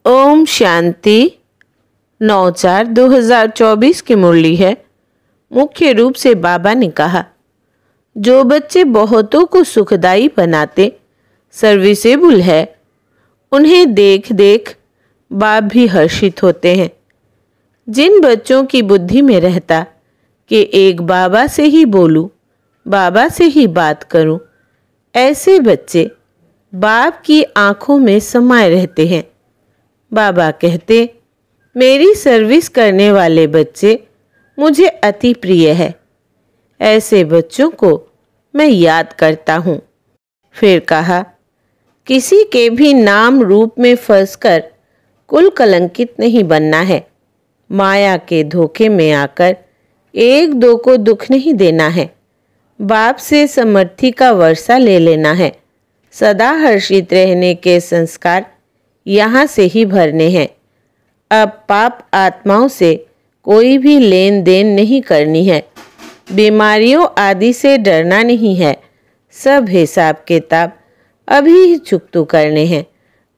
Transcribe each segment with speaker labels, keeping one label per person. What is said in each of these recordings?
Speaker 1: ओम शांति 9/4/2024 की मुरली है। मुख्य रूप से बाबा ने कहा, जो बच्चे बहुतों को सुखदायी बनाते सर्विसेबल है, उन्हें देख देख बाप भी हर्षित होते हैं। जिन बच्चों की बुद्धि में रहता कि एक बाबा से ही बोलूं, बाबा से ही बात करूं, ऐसे बच्चे बाप की आंखों में समाये रहते हैं। बाबा कहते, मेरी सर्विस करने वाले बच्चे मुझे अति प्रिय है। ऐसे बच्चों को मैं याद करता हूँ। फिर कहा, किसी के भी नाम रूप में फंसकर कुल कलंकित नहीं बनना है। माया के धोखे में आकर एक दो को दुख नहीं देना है। बाप से समर्थी का वर्षा ले लेना है। सदा हर्षित रहने के संस्कार यहाँ से ही भरने हैं। अब पाप आत्माओं से कोई भी लेन देन नहीं करनी है। बीमारियों आदि से डरना नहीं है। सब हिसाब किताब अभी ही चुकतू करने हैं।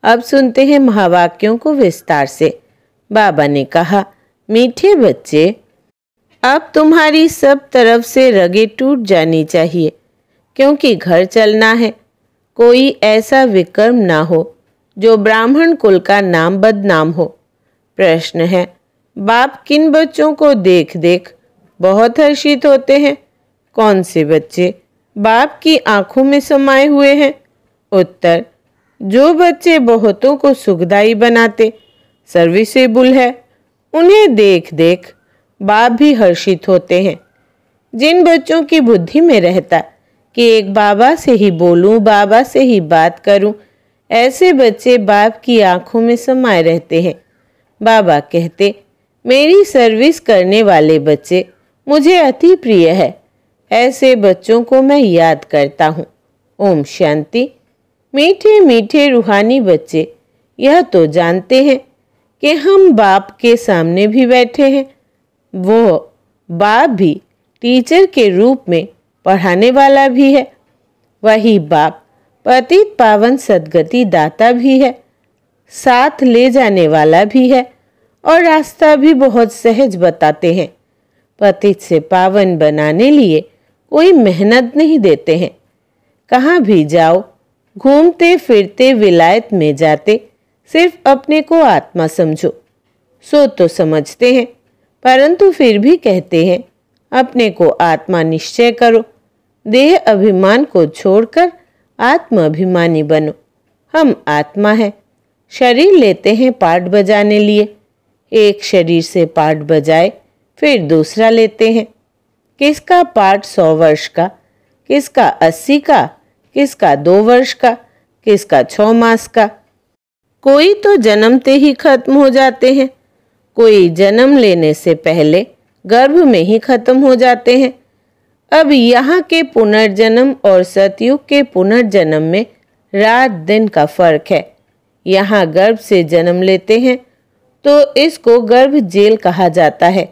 Speaker 1: अब सुनते हैं महावाक्यों को विस्तार से। बाबा ने कहा, मीठे बच्चे, अब तुम्हारी सब तरफ से रगे टूट जानी चाहिए, क्योंकि घर चलना है। कोई ऐसा विकर्म ना हो जो ब्राह्मण कुल का नाम बदनाम हो। प्रश्न है, बाप किन बच्चों को देख देख बहुत हर्षित होते हैं? कौन से बच्चे बाप की आंखों में समाये हुए हैं? उत्तर, जो बच्चे बहुतों को सुखदायी बनाते सर्विसेबल है, उन्हें देख देख बाप भी हर्षित होते हैं। जिन बच्चों की बुद्धि में रहता कि एक बाबा से ही बोलूं, बाबा से ही बात करूं, ऐसे बच्चे बाप की आंखों में समाये रहते हैं। बाबा कहते, मेरी सर्विस करने वाले बच्चे मुझे अति प्रिय है। ऐसे बच्चों को मैं याद करता हूँ। ओम शांति। मीठे मीठे रूहानी बच्चे यह तो जानते हैं कि हम बाप के सामने भी बैठे हैं। वो बाप भी टीचर के रूप में पढ़ाने वाला भी है। वही बाप पतित पावन सद्गति दाता भी है, साथ ले जाने वाला भी है और रास्ता भी बहुत सहज बताते हैं। पतित से पावन बनाने लिए कोई मेहनत नहीं देते हैं। कहाँ भी जाओ, घूमते फिरते विलायत में जाते सिर्फ अपने को आत्मा समझो। सो तो समझते हैं, परंतु फिर भी कहते हैं अपने को आत्मा निश्चय करो। देह अभिमान को छोड़कर आत्म अभिमानी बनो। हम आत्मा हैं। शरीर लेते हैं पाठ बजाने लिए। एक शरीर से पाठ बजाए फिर दूसरा लेते हैं। किसका पाठ 100 वर्ष का, किसका 80 का, किसका 2 वर्ष का, किसका 6 मास का। कोई तो जन्मते ही खत्म हो जाते हैं, कोई जन्म लेने से पहले गर्भ में ही खत्म हो जाते हैं। अब यहाँ के पुनर्जन्म और सतयुग के पुनर्जन्म में रात दिन का फर्क है। यहाँ गर्भ से जन्म लेते हैं तो इसको गर्भ जेल कहा जाता है।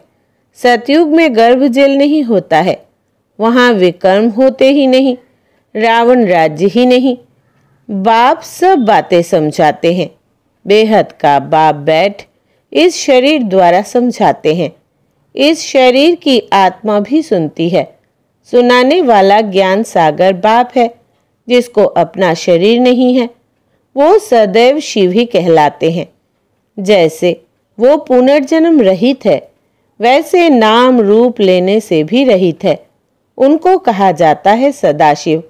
Speaker 1: सतयुग में गर्भ जेल नहीं होता है। वहाँ विकर्म होते ही नहीं, रावण राज्य ही नहीं। बाप सब बातें समझाते हैं। बेहद का बाप बैठ इस शरीर द्वारा समझाते हैं। इस शरीर की आत्मा भी सुनती है। सुनाने वाला ज्ञान सागर बाप है। जिसको अपना शरीर नहीं है, वो सदैव शिव ही कहलाते हैं। जैसे वो पुनर्जन्म रहित है, वैसे नाम रूप लेने से भी रहित है। उनको कहा जाता है सदाशिव।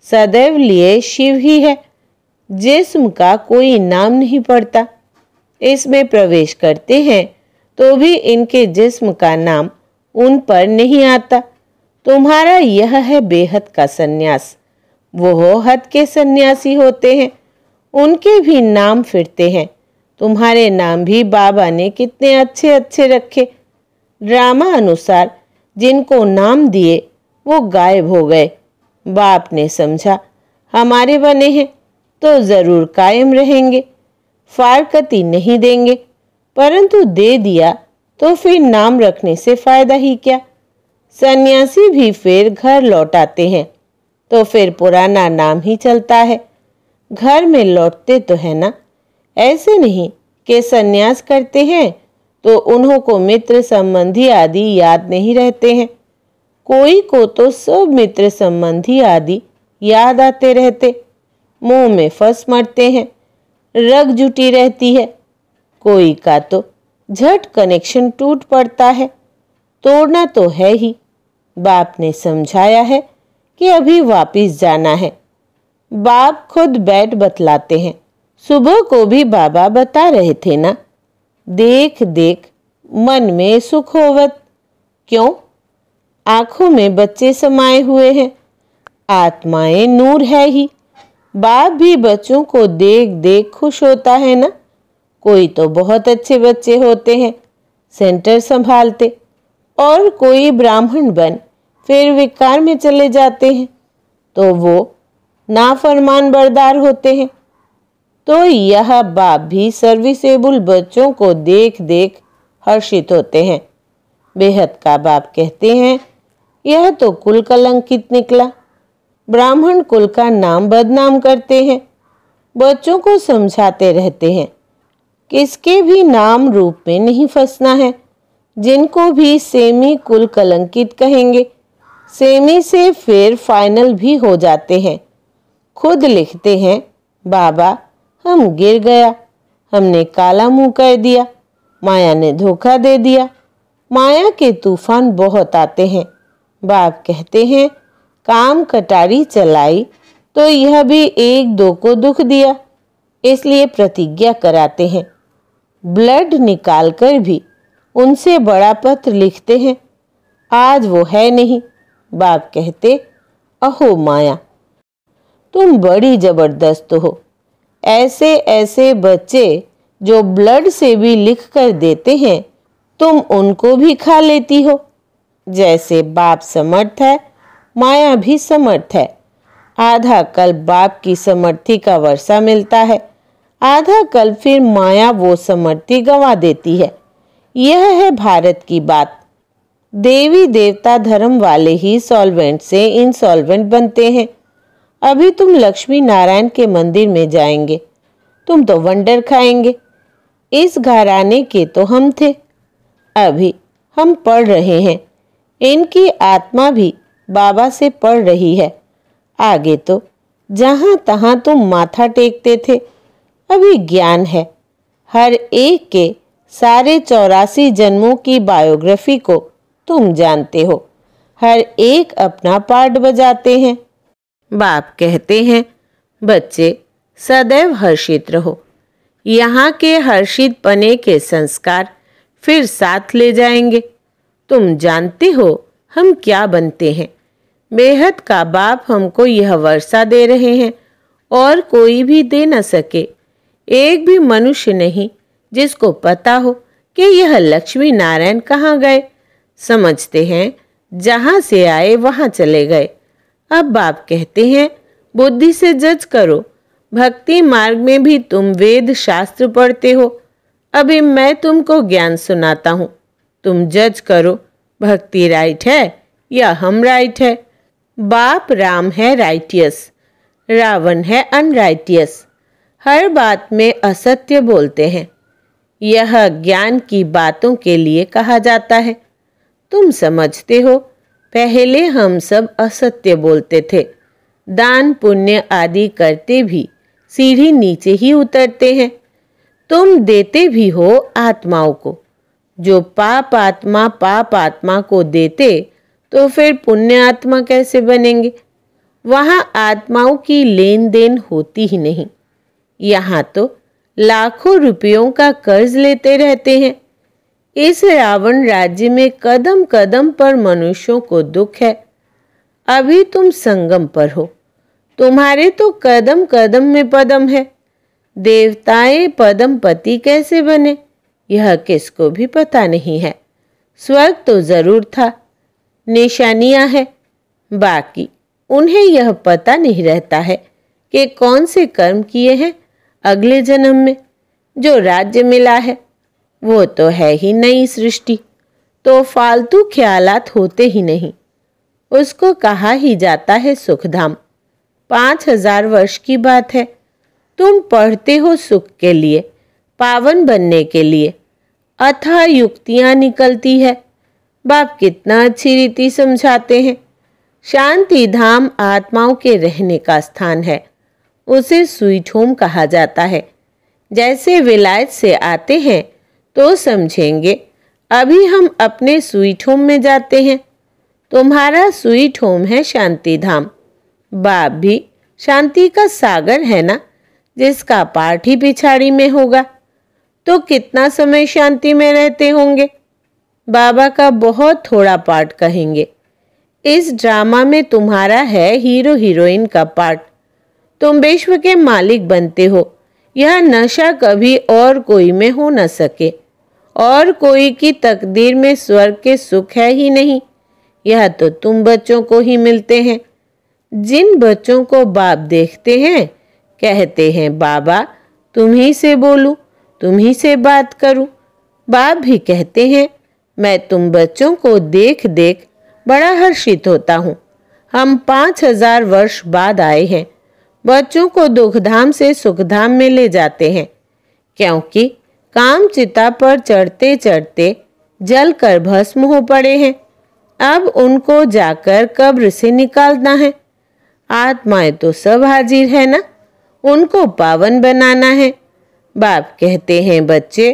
Speaker 1: सदैव लिए शिव ही है। जिस्म का कोई नाम नहीं पड़ता। इसमें प्रवेश करते हैं तो भी इनके जिस्म का नाम उन पर नहीं आता। तुम्हारा यह है बेहद का सन्यास। वो हद के सन्यासी होते हैं, उनके भी नाम फिरते हैं। तुम्हारे नाम भी बाबा ने कितने अच्छे अच्छे रखे। ड्रामा अनुसार जिनको नाम दिए वो गायब हो गए। बाप ने समझा हमारे बने हैं तो जरूर कायम रहेंगे, फारकती नहीं देंगे। परंतु दे दिया तो फिर नाम रखने से फायदा ही क्या। सन्यासी भी फिर घर लौटाते हैं तो फिर पुराना नाम ही चलता है। घर में लौटते तो है ना, ऐसे नहीं के संन्यास करते हैं तो उन्हों को मित्र संबंधी आदि याद नहीं रहते हैं। कोई को तो सब मित्र संबंधी आदि याद आते रहते, मुंह में फंस मरते हैं, रग जुटी रहती है। कोई का तो झट कनेक्शन टूट पड़ता है। तोड़ना तो है ही। बाप ने समझाया है कि अभी वापिस जाना है। बाप खुद बैठ बतलाते हैं। सुबह को भी बाबा बता रहे थे ना, देख देख मन में सुख होवत। क्यों? आंखों में बच्चे समाये हुए हैं, आत्माएं नूर है ही। बाप भी बच्चों को देख देख खुश होता है ना। कोई तो बहुत अच्छे बच्चे होते हैं, सेंटर संभालते, और कोई ब्राह्मण बन फिर विकार में चले जाते हैं तो वो नाफरमान बरदार होते हैं। तो यह बाप भी सर्विसेबल बच्चों को देख देख हर्षित होते हैं। बेहद का बाप कहते हैं, यह तो कुल कलंकित निकला। ब्राह्मण कुल का नाम बदनाम करते हैं। बच्चों को समझाते रहते हैं, किसके भी नाम रूप में नहीं फंसना है। जिनको भी सेमी कुल कलंकित कहेंगे, सेमी से फिर फाइनल भी हो जाते हैं। खुद लिखते हैं, बाबा हम गिर गया, हमने काला मुंह कर दिया, माया ने धोखा दे दिया। माया के तूफान बहुत आते हैं। बाप कहते हैं, काम कटारी चलाई तो यह भी एक दो को दुख दिया, इसलिए प्रतिज्ञा कराते हैं। ब्लड निकालकर भी उनसे बड़ा पत्र लिखते हैं। आज वो है नहीं। बाप कहते, अहो माया, तुम बड़ी जबरदस्त हो। ऐसे ऐसे बच्चे जो ब्लड से भी लिख कर देते हैं, तुम उनको भी खा लेती हो। जैसे बाप समर्थ है, माया भी समर्थ है। आधा कल बाप की समर्थी का वर्षा मिलता है, आधा कल फिर माया वो समर्थी गंवा देती है। यह है भारत की बात। देवी देवता धर्म वाले ही सॉल्वेंट से इंसॉल्वेंट बनते हैं। अभी तुम लक्ष्मी नारायण के मंदिर में जाएंगे, तुम तो वंडर खाएंगे। इस घराने के तो हम थे, अभी हम पढ़ रहे हैं। इनकी आत्मा भी बाबा से पढ़ रही है। आगे तो जहां तहां तुम माथा टेकते थे, अभी ज्ञान है। हर एक के सारे 84 जन्मों की बायोग्राफी को तुम जानते हो। हर एक अपना पार्ट बजाते हैं। बाप कहते हैं, बच्चे सदैव हर्षित रहो। यहाँ के हर्षित पने के संस्कार फिर साथ ले जाएंगे। तुम जानते हो हम क्या बनते हैं। बेहद का बाप हमको यह वर्षा दे रहे हैं और कोई भी दे न सके। एक भी मनुष्य नहीं जिसको पता हो कि यह लक्ष्मी नारायण कहाँ गए। समझते हैं जहाँ से आए वहाँ चले गए। अब बाप कहते हैं, बुद्धि से जज करो। भक्ति मार्ग में भी तुम वेद शास्त्र पढ़ते हो। अभी मैं तुमको ज्ञान सुनाता हूँ, तुम जज करो भक्ति राइट है या हम राइट है। बाप राम है राइटियस, रावण है अनराइटियस। हर बात में असत्य बोलते हैं। यह ज्ञान की बातों के लिए कहा जाता है। तुम समझते हो, पहले हम सब असत्य बोलते थे। दान पुण्य आदि करते भी सीढ़ी नीचे ही उतरते हैं। तुम देते भी हो आत्माओं को। जो पाप आत्मा को देते तो फिर पुण्य आत्मा कैसे बनेंगे। वहाँ आत्माओं की लेन देन होती ही नहीं। यहाँ तो लाखों रुपयों का कर्ज लेते रहते हैं। इस रावण राज्य में कदम कदम पर मनुष्यों को दुख है। अभी तुम संगम पर हो, तुम्हारे तो कदम कदम में पदम है। देवताएं पदमपति कैसे बने, यह किसको भी पता नहीं है। स्वर्ग तो जरूर था, निशानियां है, बाकी उन्हें यह पता नहीं रहता है कि कौन से कर्म किए हैं अगले जन्म में। जो राज्य मिला है वो तो है ही नई सृष्टि, तो फालतू ख्यालात होते ही नहीं। उसको कहा ही जाता है सुखधाम। 5000 वर्ष की बात है। तुम पढ़ते हो सुख के लिए, पावन बनने के लिए अथाह युक्तियां निकलती है। बाप कितना अच्छी रीति समझाते हैं। शांति धाम आत्माओं के रहने का स्थान है। उसे स्वीट होम कहा जाता है। जैसे विलायत से आते हैं तो समझेंगे अभी हम अपने स्वीट होम में जाते हैं। तुम्हारा स्वीट होम है शांति धाम। बाप भी शांति का सागर है ना, जिसका पाठ ही पिछाड़ी में होगा। तो कितना समय शांति में रहते होंगे? बाबा का बहुत थोड़ा पार्ट कहेंगे। इस ड्रामा में तुम्हारा है हीरो हीरोइन का पार्ट। तुम विश्व के मालिक बनते हो। यह नशा कभी और कोई में हो न सके। और कोई की तकदीर में स्वर्ग के सुख है ही नहीं। यह तो तुम बच्चों को ही मिलते हैं। जिन बच्चों को बाप देखते हैं कहते हैं बाबा तुम्ही से बोलूं, तुम्ही से बात करूं। बाप भी कहते हैं मैं तुम बच्चों को देख देख बड़ा हर्षित होता हूँ। हम 5000 वर्ष बाद आए हैं। बच्चों को दुखधाम से सुखधाम में ले जाते हैं, क्योंकि काम चिता पर चढ़ते चढ़ते जल कर भस्म हो पड़े हैं। अब उनको जाकर कब्र से निकालना है। आत्माएं तो सब हाजिर है ना, उनको पावन बनाना है। बाप कहते हैं बच्चे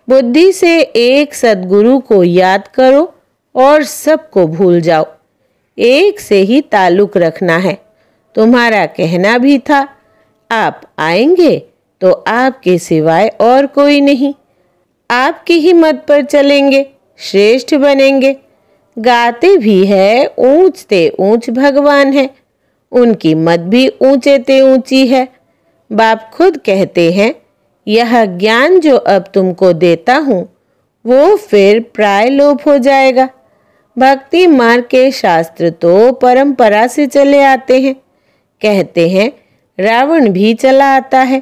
Speaker 1: बुद्धि से एक सद्गुरु को याद करो और सबको भूल जाओ। एक से ही ताल्लुक रखना है। तुम्हारा कहना भी था आप आएंगे तो आपके सिवाय और कोई नहीं। आपकी ही मत पर चलेंगे, श्रेष्ठ बनेंगे। गाते भी है ऊंच ते ऊंच भगवान है। उनकी मत भी ऊंचे ते ऊंची है। बाप खुद कहते हैं यह ज्ञान जो अब तुमको देता हूँ वो फिर प्राय लोप हो जाएगा। भक्ति मार्ग के शास्त्र तो परंपरा से चले आते हैं। कहते हैं रावण भी चला आता है।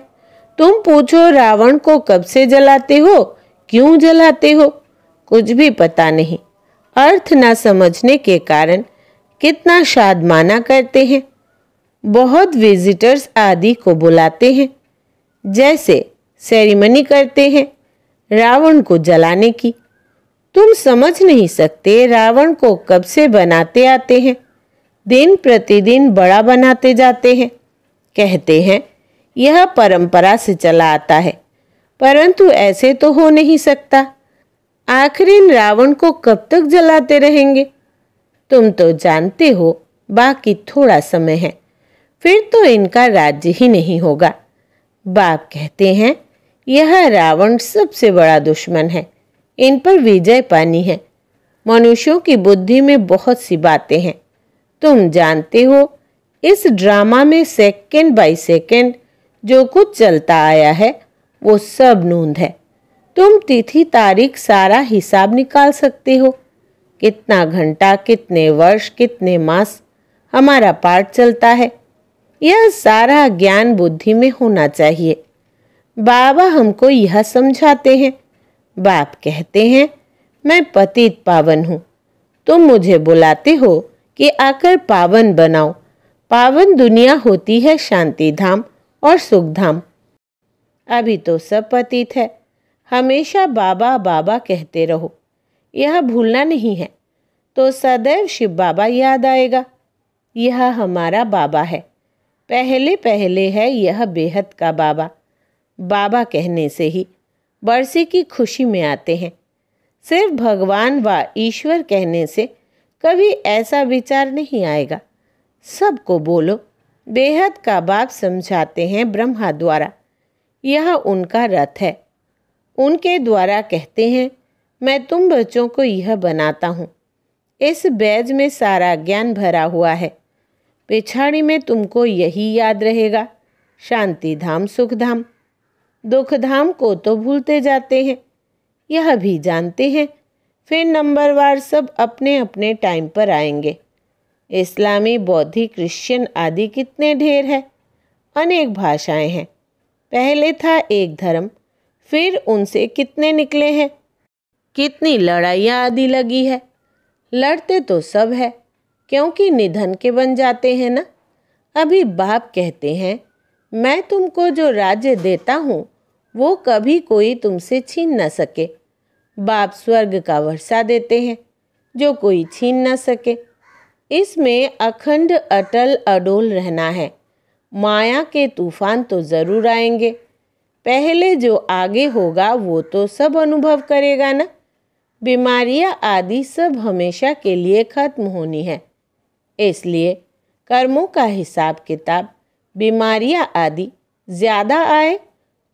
Speaker 1: तुम पूछो रावण को कब से जलाते हो, क्यों जलाते हो? कुछ भी पता नहीं। अर्थ न समझने के कारण कितना शादमाना करते हैं। बहुत विजिटर्स आदि को बुलाते हैं। जैसे सेरेमनी करते हैं रावण को जलाने की। तुम समझ नहीं सकते रावण को कब से बनाते आते हैं। दिन प्रतिदिन बड़ा बनाते जाते हैं। कहते हैं यह परंपरा से चला आता है, परंतु ऐसे तो हो नहीं सकता। आखिर इन रावण को कब तक जलाते रहेंगे? तुम तो जानते हो बाकी थोड़ा समय है, फिर तो इनका राज्य ही नहीं होगा। बाप कहते हैं यह रावण सबसे बड़ा दुश्मन है। इन पर विजय पानी है। मनुष्यों की बुद्धि में बहुत सी बातें हैं। तुम जानते हो इस ड्रामा में सेकंड बाय सेकंड जो कुछ चलता आया है वो सब नूंद है। तुम तिथि तारीख सारा हिसाब निकाल सकते हो। कितना घंटा, कितने वर्ष, कितने मास हमारा पाठ चलता है। यह सारा ज्ञान बुद्धि में होना चाहिए। बाबा हमको यह समझाते हैं। बाप कहते हैं मैं पतित पावन हूँ। तुम मुझे बुलाते हो कि आकर पावन बनाओ। पावन दुनिया होती है शांति धाम और सुख धाम। अभी तो सब पतित है। हमेशा बाबा बाबा कहते रहो, यह भूलना नहीं है तो सदैव शिव बाबा याद आएगा। यह हमारा बाबा है। पहले पहले है यह बेहद का बाबा। बाबा कहने से ही बरसे की खुशी में आते हैं। सिर्फ भगवान व ईश्वर कहने से कभी ऐसा विचार नहीं आएगा। सबको बोलो। बेहद का बाप समझाते हैं ब्रह्मा द्वारा। यह उनका रथ है। उनके द्वारा कहते हैं मैं तुम बच्चों को यह बनाता हूँ। इस बैज में सारा ज्ञान भरा हुआ है। पिछाड़ी में तुमको यही याद रहेगा, शांति धाम सुख धाम। दुख धाम को तो भूलते जाते हैं। यह भी जानते हैं फिर नंबरवार सब अपने अपने टाइम पर आएंगे। इस्लामी, बौद्धिक, क्रिश्चियन आदि कितने ढेर है। अनेक भाषाएं हैं। पहले था एक धर्म, फिर उनसे कितने निकले हैं। कितनी लड़ाइयाँ आदि लगी है। लड़ते तो सब है, क्योंकि निधन के बन जाते हैं ना। अभी बाप कहते हैं मैं तुमको जो राज्य देता हूँ वो कभी कोई तुमसे छीन न सके। बाप स्वर्ग का वर्षा देते हैं जो कोई छीन न सके। इसमें अखंड अटल अडोल रहना है। माया के तूफान तो ज़रूर आएंगे, पहले जो आगे होगा वो तो सब अनुभव करेगा ना। बीमारियां आदि सब हमेशा के लिए खत्म होनी है, इसलिए कर्मों का हिसाब किताब बीमारियां आदि ज़्यादा आए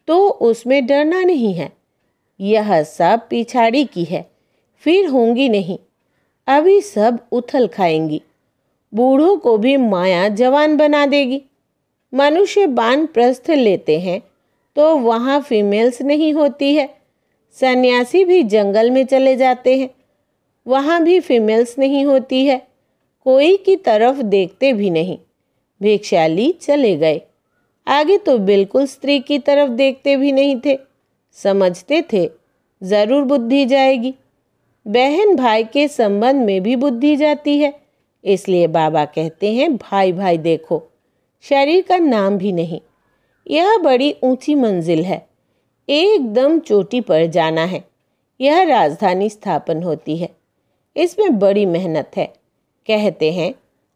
Speaker 1: तो उसमें डरना नहीं है। यह सब पिछाड़ी की है, फिर होंगी नहीं। अभी सब उथल खाएंगी। बूढ़ों को भी माया जवान बना देगी। मनुष्य वानप्रस्थ लेते हैं तो वहाँ फीमेल्स नहीं होती है। सन्यासी भी जंगल में चले जाते हैं, वहाँ भी फीमेल्स नहीं होती है। कोई की तरफ देखते भी नहीं, भिक्षाली चले गए। आगे तो बिल्कुल स्त्री की तरफ देखते भी नहीं थे। समझते थे ज़रूर बुद्धि जाएगी। बहन भाई के संबंध में भी बुद्धि जाती है, इसलिए बाबा कहते हैं भाई भाई देखो। शरीर का नाम भी नहीं। यह बड़ी ऊंची मंजिल है, एकदम चोटी पर जाना है। यह राजधानी स्थापन होती है, इसमें बड़ी मेहनत है। कहते हैं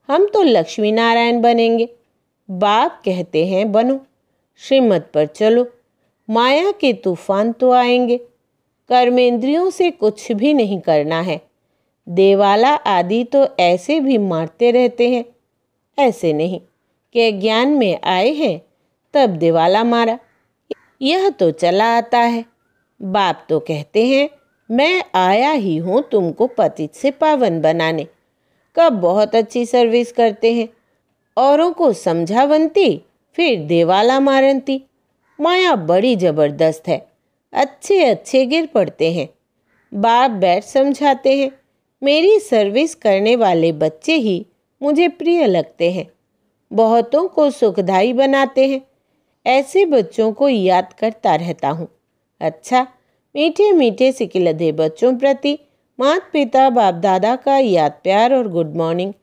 Speaker 1: हम तो लक्ष्मी नारायण बनेंगे। बाप कहते हैं बनो, श्रीमत पर चलो। माया के तूफान तो आएंगे। कर्मेंद्रियों से कुछ भी नहीं करना है। देवाला आदि तो ऐसे भी मारते रहते हैं, ऐसे नहीं कि ज्ञान में आए हैं तब दिवाला मारा। यह तो चला आता है। बाप तो कहते हैं मैं आया ही हूँ तुमको पतित से पावन बनाने। कब बहुत अच्छी सर्विस करते हैं, औरों को समझावंती, फिर देवाला मारंती। माया बड़ी ज़बरदस्त है, अच्छे अच्छे गिर पड़ते हैं। बाप बैठ समझाते हैं। मेरी सर्विस करने वाले बच्चे ही मुझे प्रिय लगते हैं, बहुतों को सुखदाई बनाते हैं। ऐसे बच्चों को याद करता रहता हूँ। अच्छा, मीठे मीठे सिकिलधे बच्चों प्रति माता पिता बाप दादा का याद प्यार और गुड मॉर्निंग।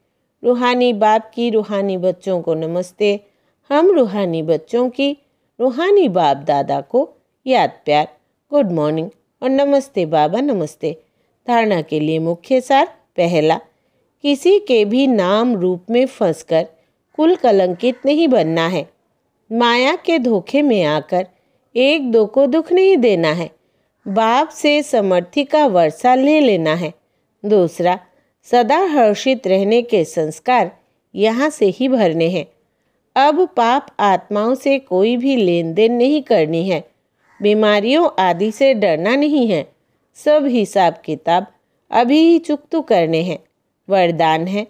Speaker 1: रूहानी बाप की रूहानी बच्चों को नमस्ते। हम रूहानी बच्चों की रूहानी बाप दादा को याद प्यार, गुड मॉर्निंग और नमस्ते बाबा नमस्ते। धारणा के लिए मुख्य सार। पहला, किसी के भी नाम रूप में फंसकर कुल कलंकित नहीं बनना है। माया के धोखे में आकर एक दो को दुख नहीं देना है। बाप से समर्थी का वर्षा ले लेना है। दूसरा, सदा हर्षित रहने के संस्कार यहाँ से ही भरने हैं। अब पाप आत्माओं से कोई भी लेन देन नहीं करनी है। बीमारियों आदि से डरना नहीं है। सब हिसाब किताब अभी ही चुकतू करने हैं। वरदान है,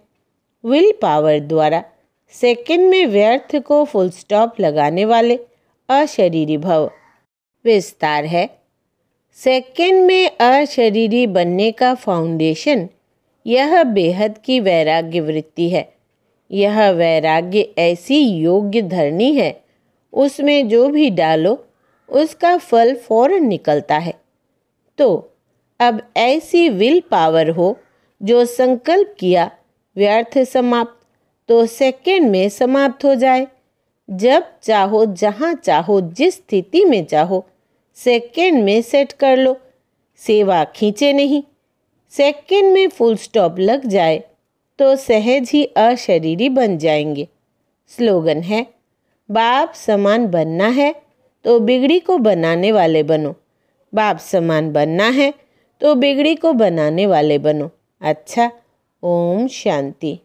Speaker 1: विल पावर द्वारा सेकंड में व्यर्थ को फुल स्टॉप लगाने वाले अशरीरी भव। विस्तार है, सेकंड में अशरीरी बनने का फाउंडेशन यह बेहद की वैराग्य वृत्ति है। यह वैराग्य ऐसी योग्य धरनी है, उसमें जो भी डालो उसका फल फौरन निकलता है। तो अब ऐसी विल पावर हो जो संकल्प किया व्यर्थ समाप्त, तो सेकंड में समाप्त हो जाए। जब चाहो, जहाँ चाहो, जिस स्थिति में चाहो, सेकंड में सेट कर लो। सेवा खींचे नहीं। सेकंड में फुल स्टॉप लग जाए तो सहज ही अशरीरी बन जाएंगे। स्लोगन है, बाप समान बनना है तो बिगड़ी को बनाने वाले बनो। बाप समान बनना है तो बिगड़ी को बनाने वाले बनो। अच्छा, ओम शांति।